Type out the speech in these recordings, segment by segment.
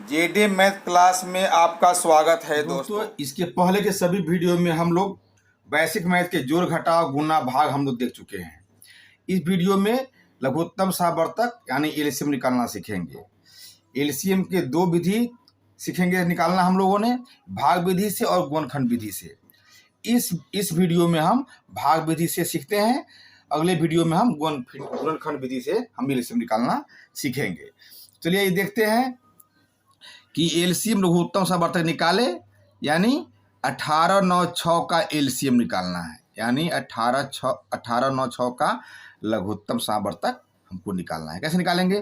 जेडे math class में आपका स्वागत है दोस्तों। इसके पहले के सभी वीडियो में हम लोग बेसिक मैथ के जोड़ घटाव गुना भाग हम लोग देख चुके हैं। इस वीडियो में लघुत्तम सावर्तक यानी एलसीएम निकालना सीखेंगे। एलसीएम के दो विधि सीखेंगे निकालना हम लोगों ने, भाग विधि से और गुणनखंड विधि से। इस वीडियो में हम भाग विधि से सीखते हैं, अगले वीडियो में हम गुणनखंड विधि से हम एलसीएम निकालना सीखेंगे। चलिए ये देखते हैं कि एलसीएम लघुत्तम सावर्तक निकाले, यानी 18 9 6 का एलसीएम निकालना है, यानी 18 9 6 का लघुत्तम सावर्तक हमको निकालना है। कैसे निकालेंगे?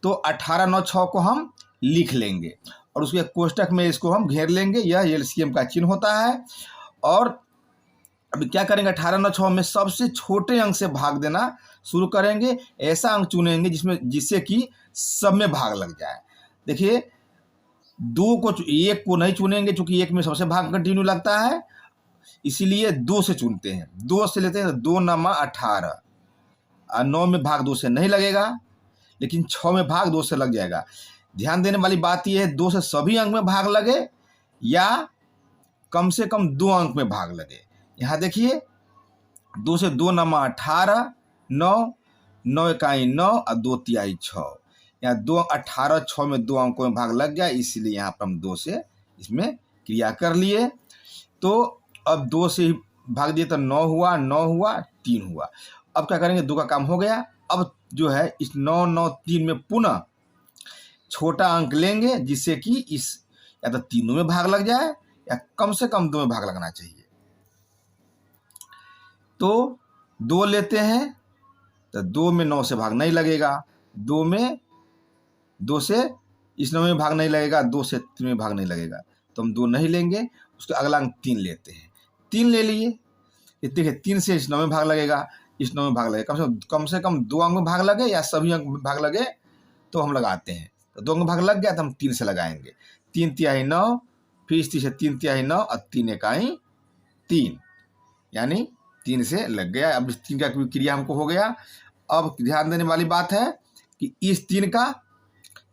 तो 18 9 6 को हम लिख लेंगे और उसके कोष्टक में इसको हम घेर लेंगे, यह एलसीएम का चिन्ह होता है। और अभी क्या करेंगे, 18 9 6 में सबसे छोटे अंक से भाग देना शुरू करेंगे। ऐसा अंक चुनेंगे जिससे कि सब में भाग लग जाए। देखिए, एक को नहीं चुनेंगे क्योंकि एक में सबसे भाग कंटिन्यू लगता है, इसीलिए 2 से चुनते हैं। 2 से लेते हैं, 2 9 18 और 9 में भाग 2 से नहीं लगेगा, लेकिन 6 में भाग 2 से लग जाएगा। ध्यान देने वाली बात यह है, 2 से सभी अंक में भाग लगे या कम से कम 2 अंक में भाग लगे। यहाँ देखिए, 2 से 2 9 18 9 9 इकाई 9 और 2 तिहाई 6। यहाँ 2 18 6 में 2 अंकों में भाग लग गया, इसलिए यहाँ पर हम 2 से इसमें क्रिया कर लिए। तो अब 2 से भाग दिए तो 9 हुआ, 9 हुआ, 3 हुआ। अब क्या करेंगे, 2 का काम हो गया। अब जो है इस 9 9 3 में पुनः छोटा अंक लेंगे, जिससे कि इस या तो तीनों में भाग लग जाए या कम से कम 2 में भाग लगना चाहिए। तो 2 लेते हैं, तो 2 में 9 से भाग नहीं लगेगा, 2 से इस 9 में भाग नहीं लगेगा, 2 से 3 में भाग नहीं लगेगा, तो हम 2 नहीं लेंगे। उसके अगला अंक 3 लेते हैं, 3 ले लिए। देखिए, 3 से इस 9 में भाग लगेगा, इस 9 में भाग लगेगा, कम से कम 2 अंक में भाग लगे या सभी अंक में भाग लगे तो हम लगाते हैं। तो 2 अंक में भाग लग गया तो हम 3 से लगाएंगे। 3 तिहाई 9, फिर इस 3 से 3 तिहाई 9 और 3 इकाई 3, यानी 3 से लग गया। अब इस 3 का क्रिया हमको हो गया। अब ध्यान देने वाली बात है कि इस 3 का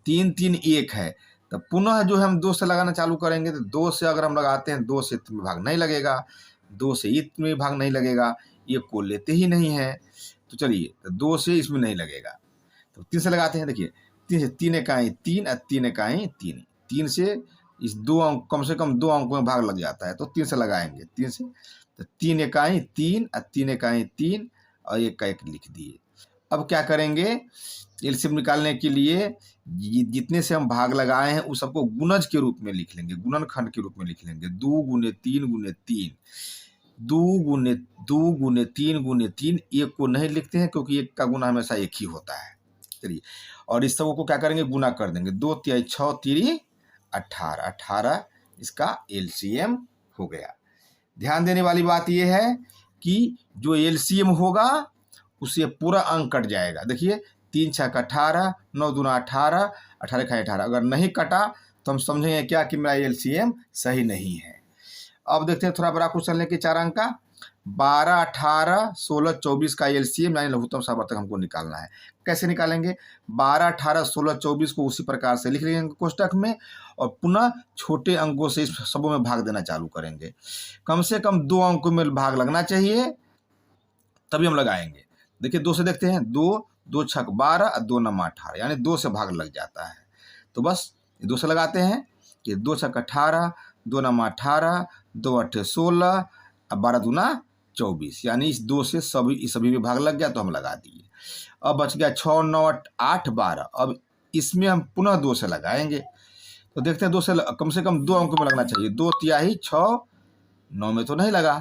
3 3 1 है, तो पुनः जो हम 2 से लगाना चालू करेंगे। तो 2 से अगर हम लगाते हैं, 2 से में भाग नहीं लगेगा, 2 से में भाग नहीं लगेगा, ये को लेते ही नहीं है। तो चलिए, तो 2 से इसमें नहीं लगेगा, तो 3 से लगाते हैं। देखिए, 3 से 3 इकाई 3 और 3 इकाई 3, 3 से इस 2 अंक कम से कम 2 अंकों में भाग लग जाता है, तो 3 से लगाएंगे। 3 से तो 3 इकाई 3 और 3 इकाई 3 और 1 का 1 लिख दिए। अब क्या करेंगे, एलसीएम निकालने के लिए जितने से हम भाग लगाए हैं उस सबको गुणज के रूप में लिख लेंगे, गुणनखंड के रूप में लिख लेंगे। 2 गुने 3 गुने 3, 2 गुने 3 गुने 3। 1 को नहीं लिखते हैं क्योंकि 1 का गुना हमेशा 1 ही होता है। चलिए, और इस सबको क्या करेंगे, गुना कर देंगे। 2 तिहाई 6 3 18, 18 इसका एलसीएम हो गया। ध्यान देने वाली बात यह है कि जो एलसीएम होगा उससे पूरा अंक कट जाएगा। देखिए, 3 6 18, 9 दूना 18, 18 इकाई 18। अगर नहीं कटा तो हम समझेंगे क्या कि मेरा एलसीएम सही नहीं है। अब देखते हैं थोड़ा बड़ा क्वेश्चन लेके 4 अंक का। 12 18 16 24 का एलसीएम यानी लघुत्तम सावर्तक हमको निकालना है। कैसे निकालेंगे? 12 18 16 24 को उसी प्रकार से लिख लेंगे कोष्टक में और पुनः छोटे अंकों से इस सबों में भाग देना चालू करेंगे। कम से कम 2 अंकों में भाग लगना चाहिए, तभी हम लगाएंगे। देखिए, 2 से देखते हैं, 2 2 6 12 और 2 9 18, यानी 2 से भाग लग जाता है। तो बस 2 से लगाते हैं कि 2 6 18, 2 9 18, 2 8 16 और 12 दूना 24, यानी इस 2 से सभी में भाग लग गया तो हम लगा दिए। अब बच गया 6 9 8 12। अब इसमें हम पुनः 2 से लगाएंगे। तो देखते हैं, 2 से कम 2 अंकों में लगना चाहिए। 2 तिहाई 6, 9 में तो नहीं लगा,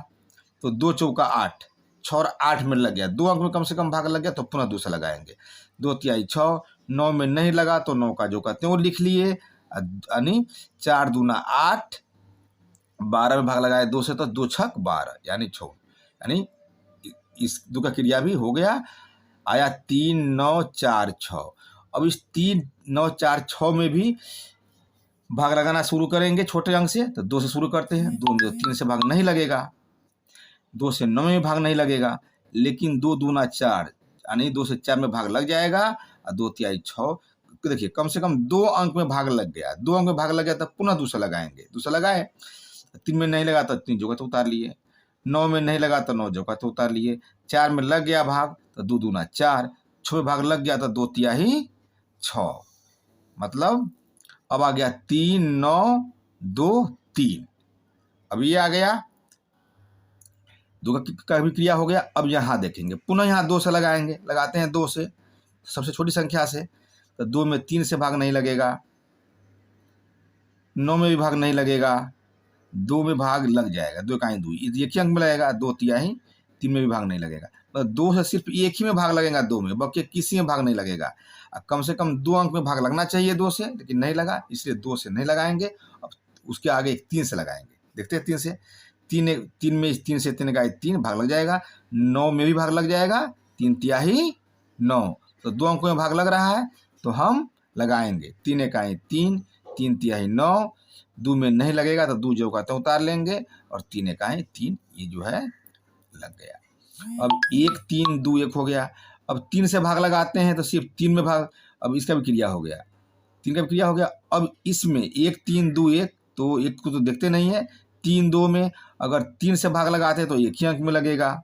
तो 2 चौका 8, 6 और 8 में लग गया। 2 अंक में कम से कम भाग लग गया तो पुनः 2 से लगाएंगे। 2 तिहाई 6, 9 में नहीं लगा तो 9 का जो का त्यों लिख लिए, यानी 4 दूना 8, 12 में भाग लगाए 2 से, तो 2 6 12, यानी 6, यानी इस 2 का क्रिया भी हो गया। आया 3 9 4 6। अब इस 3 9 4 6 में भी भाग लगाना शुरू करेंगे छोटे अंक से। तो 2 से शुरू करते हैं। 2 में 3 से भाग नहीं लगेगा, 2 से 9 में भाग नहीं लगेगा, लेकिन 2 दूना 4, यानी 2 से 4 में भाग लग जाएगा और 2 तिहाई 6 देखिए कम से कम 2 अंक में भाग लग गया, 2 अंक में भाग लग गया तब पुनः दूसरा लगाएंगे, दूसरा लगाए, 3 में नहीं लगा तो 3 जगह तो उतार लिए, 9 में नहीं लगा तो 9 जगह तो उतार लिए, 4 में लग गया भाग तो 2 दूना 4, 6 में भाग लग गया तो 2 तिहाई 6, मतलब अब आ गया 3 9 2 3। अब ये आ गया 2 का भी क्रिया हो गया। अब यहाँ देखेंगे पुनः यहाँ 2 से लगाएंगे, लगाते हैं 2 से, सबसे छोटी संख्या से, तो 2 में 3 से भाग नहीं लगेगा, 9 में भी भाग नहीं लगेगा, 2 में भाग लग जाएगा, 2 इकाई 2, एक ही अंक में लगेगा, 2 तिहाई, 3 में भी भाग नहीं लगेगा, मतलब 2 से सिर्फ एक ही में भाग लगेगा, 2 में, बाकी किसी में भाग नहीं लगेगा। कम से कम 2 अंक में भाग लगना चाहिए 2 से, लेकिन नहीं लगा, इसलिए 2 से नहीं लगाएंगे। अब उसके आगे एक 3 से लगाएंगे, देखते हैं 3 से, 3 में 3 से 3 का 3 भाग लग जाएगा, 9 में भी भाग लग जाएगा, 3 तिहाई 9, तो 2 अंकों में भाग लग रहा है तो हम लगाएंगे, 3 इकाई 3, 3 तिहाई 9, 2 में नहीं लगेगा तो 2 जो कहते हैं उतार लेंगे, और 3 इकाई 3 ये जो है लग गया। अब 1 3 2 1 हो गया। अब 3 से भाग लगाते हैं तो सिर्फ 3 में भाग, अब इसका भी क्रिया हो गया, 3 का भी क्रिया हो गया। अब इसमें 1 3 2 1, तो 1 को तो देखते नहीं है, 3 2 में अगर 3 से भाग लगाते हैं तो 1 ही अंक में लगेगा,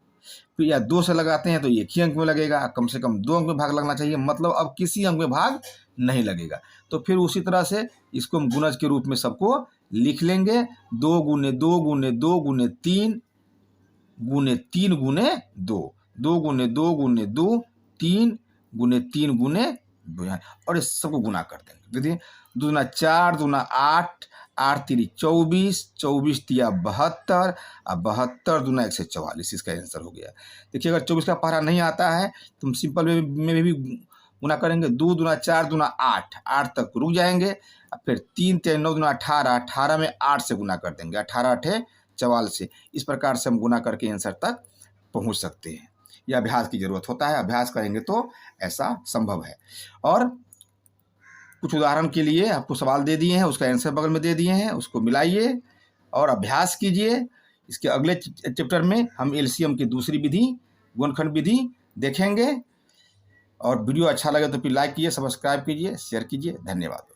फिर या 2 से लगाते हैं तो 1 ही अंक में लगेगा, कम से कम 2 अंक में भाग लगना चाहिए, मतलब अब किसी अंक में भाग नहीं लगेगा। तो फिर उसी तरह से इसको हम गुणज के रूप में सबको लिख लेंगे, 2 गुने 2 गुने 2 गुने 3 गुने 3 गुने 2, 2 गुने 2 गुने 2, 3 गुने 3 गुने 2, और इस सबको गुना कर देंगे। देखिए 2 दूना 4, 2 दूना 8, 8 3 24, 24 तिया 72, अब 72 दूना 1 से 44, इसका आंसर हो गया। देखिए अगर 24 का पहाड़ा नहीं आता है तो हम सिंपल में भी गुना करेंगे, 2 दूना 4 दूना 8, 8 तक रुक जाएंगे, फिर 3 3 9 दूना 18, 18 में 8 से गुना कर देंगे, 18 8 44 से, इस प्रकार से हम गुना करके आंसर तक पहुंच सकते हैं। यह अभ्यास की जरूरत होता है, अभ्यास करेंगे तो ऐसा संभव है। और कुछ उदाहरण के लिए आपको सवाल दे दिए हैं, उसका आंसर बगल में दे दिए हैं, उसको मिलाइए और अभ्यास कीजिए। इसके अगले चैप्टर में हम एलसीएम की दूसरी विधि, गुणनखंड विधि देखेंगे। और वीडियो अच्छा लगे तो फिर लाइक कीजिए, सब्सक्राइब कीजिए, शेयर कीजिए। धन्यवाद।